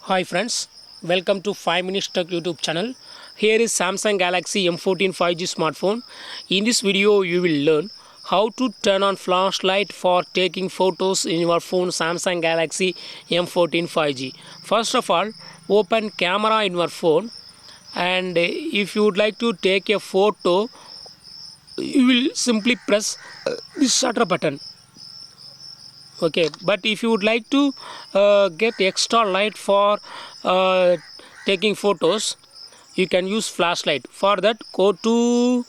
Hi friends, welcome to 5 Minutes Tech YouTube channel. Here is Samsung Galaxy M14 5G smartphone. In this video you will learn how to turn on flashlight for taking photos in your phone Samsung Galaxy M14 5G. First of all, open camera in your phone, and if you would like to take a photo, you will simply press this shutter button. Okay, but if you would like to get extra light for taking photos, you can use flashlight. For that, go to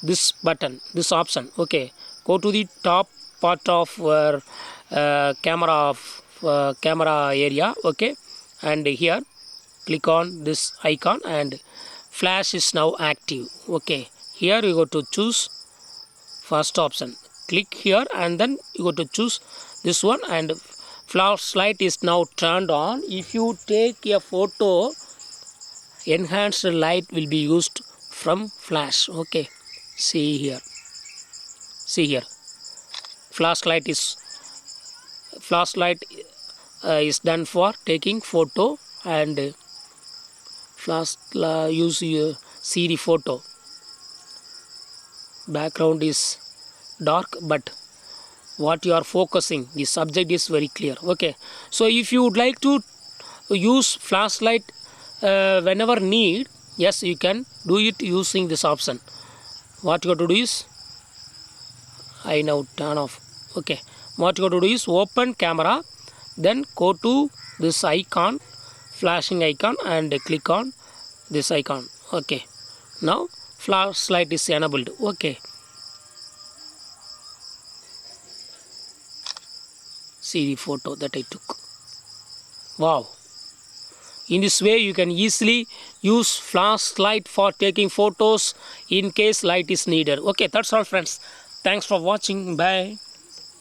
this button, this option. Okay, go to the top part of your camera area. Okay, and here click on this icon, and flash is now active. Okay, here you go to choose first option, click here, and then you go to choose this one, and flashlight is now turned on. If you take a photo, enhanced light will be used from flash. Okay, see here, flashlight is done for taking photo, and use see the photo. Background is dark, but what you are focusing, the subject is very clear. Okay, so if you would like to use flashlight whenever need, yes, you can do it using this option. What you have to do is, I now turn off. Okay, what you have to do is open camera, then go to this icon, flashing icon, and click on this icon. Okay, now flashlight is enabled. Okay, see the photo that I took. Wow, in this way you can easily use flashlight for taking photos in case light is needed. Okay, that's all friends. Thanks for watching. Bye.